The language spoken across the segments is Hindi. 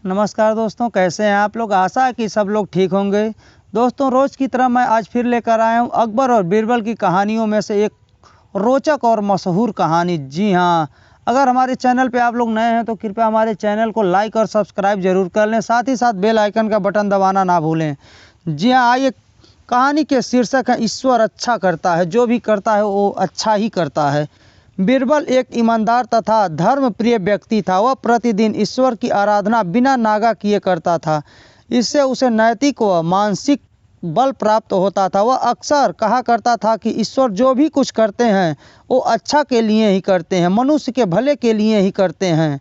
नमस्कार दोस्तों, कैसे हैं आप लोग। आशा है कि सब लोग ठीक होंगे। दोस्तों, रोज़ की तरह मैं आज फिर लेकर आया हूं अकबर और बीरबल की कहानियों में से एक रोचक और मशहूर कहानी। जी हाँ, अगर हमारे चैनल पे आप लोग नए हैं तो कृपया हमारे चैनल को लाइक और सब्सक्राइब जरूर कर लें, साथ ही साथ बेल आइकन का बटन दबाना ना भूलें। जी हाँ, आइए, कहानी के शीर्षक है ईश्वर अच्छा करता है, जो भी करता है वो अच्छा ही करता है। बीरबल एक ईमानदार तथा धर्मप्रिय व्यक्ति था। वह प्रतिदिन ईश्वर की आराधना बिना नागा किए करता था। इससे उसे नैतिक व मानसिक बल प्राप्त होता था। वह अक्सर कहा करता था कि ईश्वर जो भी कुछ करते हैं वो अच्छा के लिए ही करते हैं, मनुष्य के भले के लिए ही करते हैं।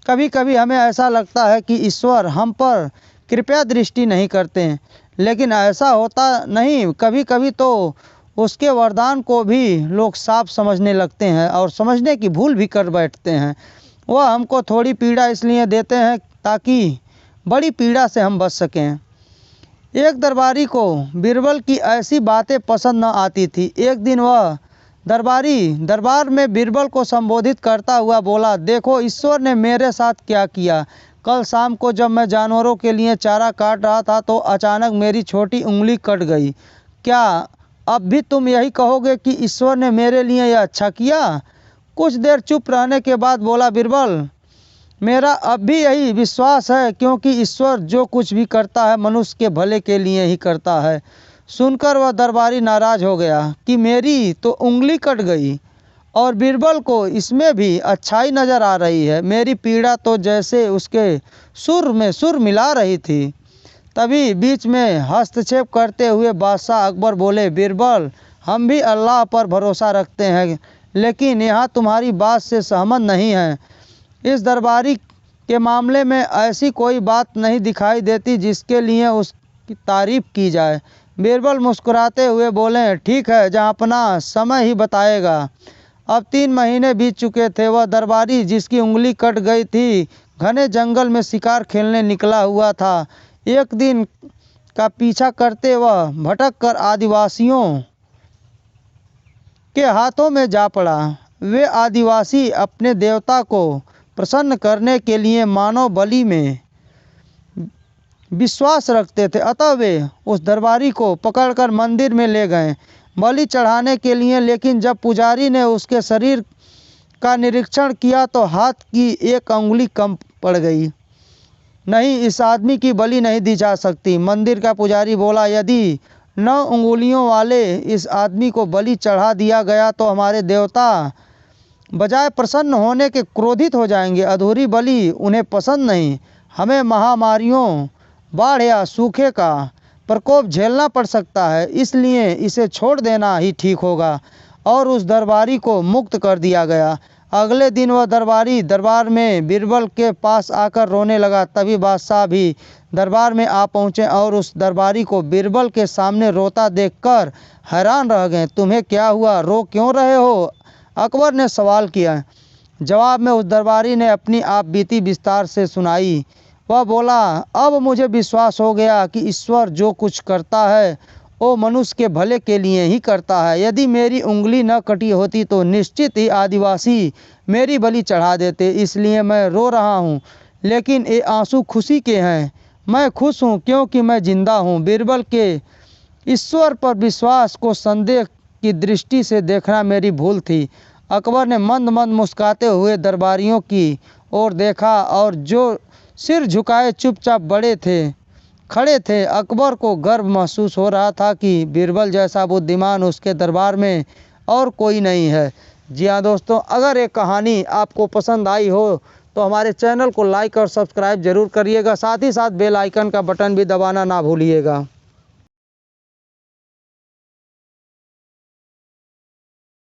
कभी कभी हमें ऐसा लगता है कि ईश्वर हम पर कृपया दृष्टि नहीं करते हैं, लेकिन ऐसा होता नहीं। कभी कभी तो उसके वरदान को भी लोग साफ समझने लगते हैं और समझने की भूल भी कर बैठते हैं। वह हमको थोड़ी पीड़ा इसलिए देते हैं ताकि बड़ी पीड़ा से हम बच सकें। एक दरबारी को बीरबल की ऐसी बातें पसंद न आती थी। एक दिन वह दरबारी दरबार में बीरबल को संबोधित करता हुआ बोला, देखो ईश्वर ने मेरे साथ क्या किया। कल शाम को जब मैं जानवरों के लिए चारा काट रहा था तो अचानक मेरी छोटी उंगली कट गई। क्या अब भी तुम यही कहोगे कि ईश्वर ने मेरे लिए यह अच्छा किया? कुछ देर चुप रहने के बाद बोला बीरबल, मेरा अब भी यही विश्वास है, क्योंकि ईश्वर जो कुछ भी करता है मनुष्य के भले के लिए ही करता है। सुनकर वह दरबारी नाराज हो गया कि मेरी तो उंगली कट गई और बीरबल को इसमें भी अच्छाई नजर आ रही है। मेरी पीड़ा तो जैसे उसके सुर में सुर मिला रही थी। तभी बीच में हस्तक्षेप करते हुए बादशाह अकबर बोले, बीरबल, हम भी अल्लाह पर भरोसा रखते हैं, लेकिन यहाँ तुम्हारी बात से सहमत नहीं हैं। इस दरबारी के मामले में ऐसी कोई बात नहीं दिखाई देती जिसके लिए उसकी तारीफ की जाए। बीरबल मुस्कुराते हुए बोले, ठीक है, जहाँ अपना समय ही बताएगा। अब 3 महीने बीत चुके थे। वह दरबारी जिसकी उंगली कट गई थी घने जंगल में शिकार खेलने निकला हुआ था। एक दिन का पीछा करते वह भटक कर आदिवासियों के हाथों में जा पड़ा। वे आदिवासी अपने देवता को प्रसन्न करने के लिए मानव बलि में विश्वास रखते थे, अतः वे उस दरबारी को पकड़कर मंदिर में ले गए बलि चढ़ाने के लिए। लेकिन जब पुजारी ने उसके शरीर का निरीक्षण किया तो हाथ की एक उंगली कम पड़ गई। नहीं, इस आदमी की बलि नहीं दी जा सकती। मंदिर का पुजारी बोला, यदि 9 उंगलियों वाले इस आदमी को बलि चढ़ा दिया गया तो हमारे देवता बजाय प्रसन्न होने के क्रोधित हो जाएंगे। अधूरी बलि उन्हें पसंद नहीं। हमें महामारियों, बाढ़ या सूखे का प्रकोप झेलना पड़ सकता है, इसलिए इसे छोड़ देना ही ठीक होगा। और उस दरबारी को मुक्त कर दिया गया। अगले दिन वह दरबारी दरबार में बीरबल के पास आकर रोने लगा। तभी बादशाह भी दरबार में आ पहुँचे और उस दरबारी को बीरबल के सामने रोता देखकर हैरान रह गए। तुम्हें क्या हुआ, रो क्यों रहे हो? अकबर ने सवाल किया। जवाब में उस दरबारी ने अपनी आप बीती विस्तार से सुनाई। वह बोला, अब मुझे विश्वास हो गया कि ईश्वर जो कुछ करता है वो मनुष्य के भले के लिए ही करता है। यदि मेरी उंगली न कटी होती तो निश्चित ही आदिवासी मेरी बलि चढ़ा देते, इसलिए मैं रो रहा हूँ। लेकिन ये आंसू खुशी के हैं। मैं खुश हूँ क्योंकि मैं जिंदा हूँ। बीरबल के ईश्वर पर विश्वास को संदेह की दृष्टि से देखना मेरी भूल थी। अकबर ने मंद मंद मुस्कुराते हुए दरबारियों की ओर देखा और जो सिर झुकाए चुपचाप खड़े थे। अकबर को गर्व महसूस हो रहा था कि बीरबल जैसा बुद्धिमान उसके दरबार में और कोई नहीं है। जी हाँ दोस्तों, अगर ये कहानी आपको पसंद आई हो तो हमारे चैनल को लाइक और सब्सक्राइब जरूर करिएगा, साथ ही साथ बेल आइकन का बटन भी दबाना ना भूलिएगा।